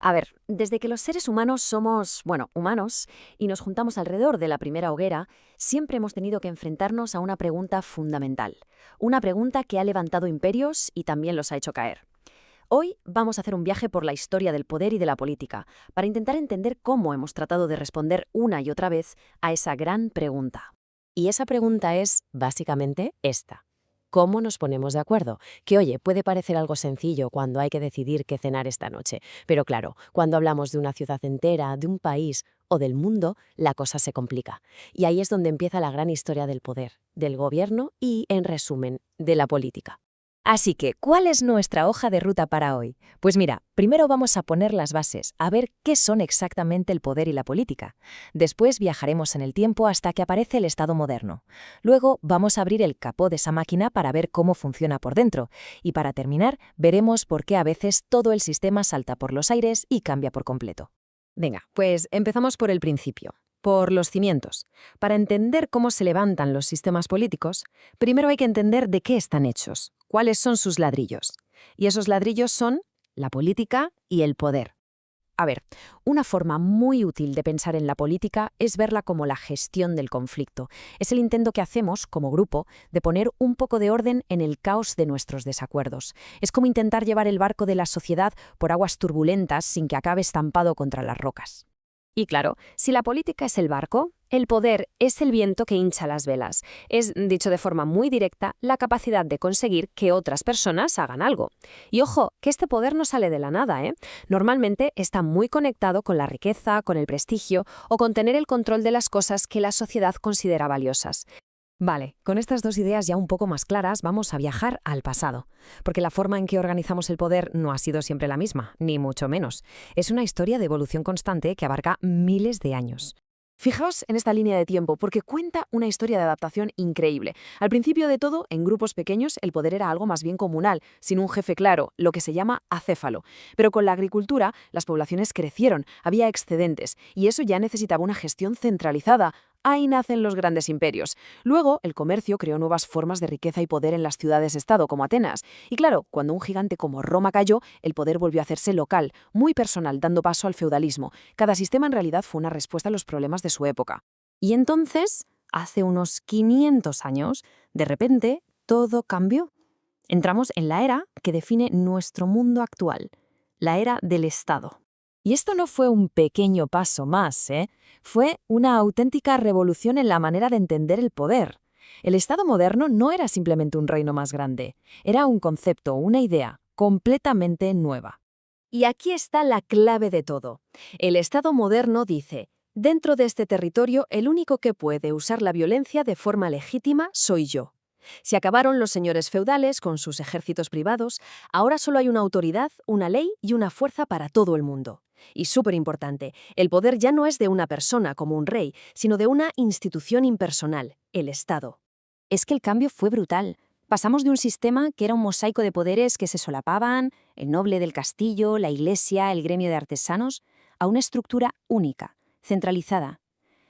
A ver, desde que los seres humanos somos, bueno, humanos, y nos juntamos alrededor de la primera hoguera, siempre hemos tenido que enfrentarnos a una pregunta fundamental. Una pregunta que ha levantado imperios y también los ha hecho caer. Hoy vamos a hacer un viaje por la historia del poder y de la política, para intentar entender cómo hemos tratado de responder una y otra vez a esa gran pregunta. Y esa pregunta es, básicamente, esta. ¿Cómo nos ponemos de acuerdo? Que, oye, puede parecer algo sencillo cuando hay que decidir qué cenar esta noche. Pero claro, cuando hablamos de una ciudad entera, de un país o del mundo, la cosa se complica. Y ahí es donde empieza la gran historia del poder, del gobierno y, en resumen, de la política. Así que, ¿cuál es nuestra hoja de ruta para hoy? Pues mira, primero vamos a poner las bases, a ver qué son exactamente el poder y la política. Después viajaremos en el tiempo hasta que aparece el Estado moderno. Luego vamos a abrir el capó de esa máquina para ver cómo funciona por dentro. Y para terminar, veremos por qué a veces todo el sistema salta por los aires y cambia por completo. Venga, pues empezamos por el principio, por los cimientos. Para entender cómo se levantan los sistemas políticos, primero hay que entender de qué están hechos, cuáles son sus ladrillos. Y esos ladrillos son la política y el poder. A ver, una forma muy útil de pensar en la política es verla como la gestión del conflicto. Es el intento que hacemos, como grupo, de poner un poco de orden en el caos de nuestros desacuerdos. Es como intentar llevar el barco de la sociedad por aguas turbulentas sin que acabe estampado contra las rocas. Y claro, si la política es el barco, el poder es el viento que hincha las velas. Es, dicho de forma muy directa, la capacidad de conseguir que otras personas hagan algo. Y ojo, que este poder no sale de la nada, ¿eh? Normalmente está muy conectado con la riqueza, con el prestigio o con tener el control de las cosas que la sociedad considera valiosas. Vale, con estas dos ideas ya un poco más claras vamos a viajar al pasado, porque la forma en que organizamos el poder no ha sido siempre la misma, ni mucho menos. Es una historia de evolución constante que abarca miles de años. Fijaos en esta línea de tiempo, porque cuenta una historia de adaptación increíble. Al principio de todo, en grupos pequeños, el poder era algo más bien comunal, sin un jefe claro, lo que se llama acéfalo. Pero con la agricultura, las poblaciones crecieron, había excedentes, y eso ya necesitaba una gestión centralizada. Ahí nacen los grandes imperios. Luego, el comercio creó nuevas formas de riqueza y poder en las ciudades-estado, como Atenas. Y claro, cuando un gigante como Roma cayó, el poder volvió a hacerse local, muy personal, dando paso al feudalismo. Cada sistema en realidad fue una respuesta a los problemas de su época. Y entonces, hace unos 500 años, de repente, todo cambió. Entramos en la era que define nuestro mundo actual, la era del Estado. Y esto no fue un pequeño paso más, ¿eh? Fue una auténtica revolución en la manera de entender el poder. El Estado moderno no era simplemente un reino más grande, era un concepto, una idea completamente nueva. Y aquí está la clave de todo. El Estado moderno dice, dentro de este territorio el único que puede usar la violencia de forma legítima soy yo. Se acabaron los señores feudales con sus ejércitos privados, ahora solo hay una autoridad, una ley y una fuerza para todo el mundo. Y súper importante, el poder ya no es de una persona como un rey, sino de una institución impersonal, el Estado. Es que el cambio fue brutal. Pasamos de un sistema que era un mosaico de poderes que se solapaban, el noble del castillo, la iglesia, el gremio de artesanos, a una estructura única, centralizada.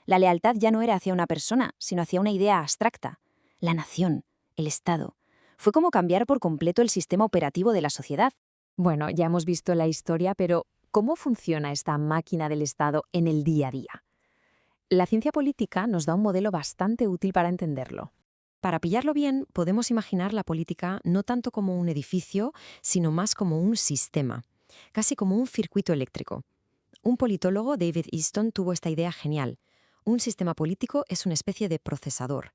La lealtad ya no era hacia una persona, sino hacia una idea abstracta, la nación, el Estado. Fue como cambiar por completo el sistema operativo de la sociedad. Bueno, ya hemos visto la historia, pero ¿cómo funciona esta máquina del Estado en el día a día? La ciencia política nos da un modelo bastante útil para entenderlo. Para pillarlo bien, podemos imaginar la política no tanto como un edificio, sino más como un sistema, casi como un circuito eléctrico. Un politólogo, David Easton, tuvo esta idea genial. Un sistema político es una especie de procesador.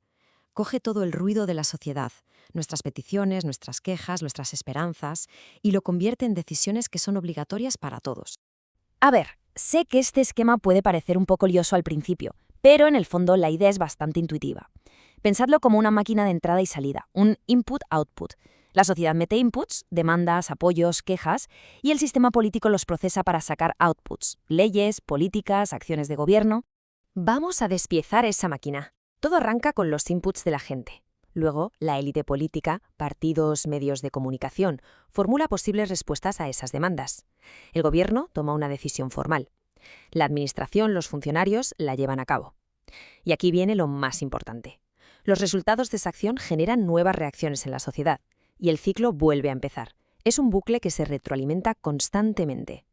Coge todo el ruido de la sociedad, nuestras peticiones, nuestras quejas, nuestras esperanzas, y lo convierte en decisiones que son obligatorias para todos. A ver, sé que este esquema puede parecer un poco lioso al principio, pero en el fondo la idea es bastante intuitiva. Pensadlo como una máquina de entrada y salida, un input-output. La sociedad mete inputs, demandas, apoyos, quejas, y el sistema político los procesa para sacar outputs, leyes, políticas, acciones de gobierno. Vamos a despiezar esa máquina. Todo arranca con los inputs de la gente. Luego, la élite política, partidos, medios de comunicación, formula posibles respuestas a esas demandas. El gobierno toma una decisión formal. La administración, los funcionarios, la llevan a cabo. Y aquí viene lo más importante. Los resultados de esa acción generan nuevas reacciones en la sociedad, y el ciclo vuelve a empezar. Es un bucle que se retroalimenta constantemente.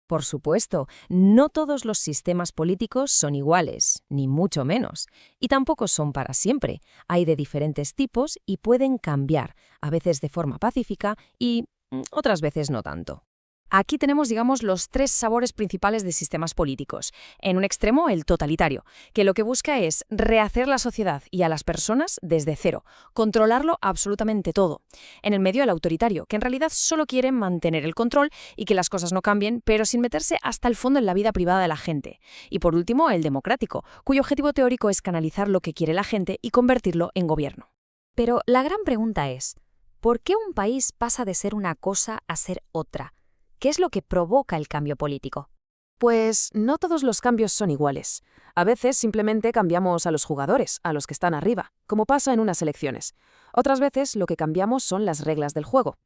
Por supuesto, no todos los sistemas políticos son iguales, ni mucho menos, y tampoco son para siempre. Hay de diferentes tipos y pueden cambiar, a veces de forma pacífica y otras veces no tanto. Aquí tenemos, digamos, los tres sabores principales de sistemas políticos. En un extremo, el totalitario, que lo que busca es rehacer la sociedad y a las personas desde cero, controlarlo absolutamente todo. En el medio, el autoritario, que en realidad solo quiere mantener el control y que las cosas no cambien, pero sin meterse hasta el fondo en la vida privada de la gente. Y por último, el democrático, cuyo objetivo teórico es canalizar lo que quiere la gente y convertirlo en gobierno. Pero la gran pregunta es, ¿por qué un país pasa de ser una cosa a ser otra? ¿Qué es lo que provoca el cambio político? Pues no todos los cambios son iguales. A veces simplemente cambiamos a los jugadores, a los que están arriba, como pasa en unas elecciones. Otras veces lo que cambiamos son las reglas del juego.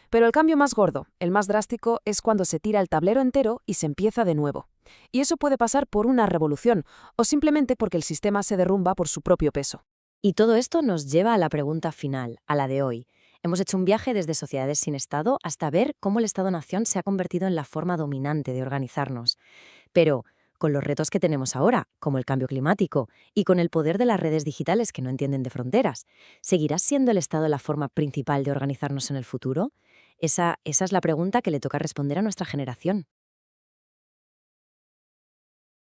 Pero el cambio más gordo, el más drástico, es cuando se tira el tablero entero y se empieza de nuevo. Y eso puede pasar por una revolución, o simplemente porque el sistema se derrumba por su propio peso. Y todo esto nos lleva a la pregunta final, a la de hoy. Hemos hecho un viaje desde sociedades sin Estado hasta ver cómo el Estado-nación se ha convertido en la forma dominante de organizarnos. Pero, con los retos que tenemos ahora, como el cambio climático, y con el poder de las redes digitales que no entienden de fronteras, ¿seguirá siendo el Estado la forma principal de organizarnos en el futuro? Esa es la pregunta que le toca responder a nuestra generación.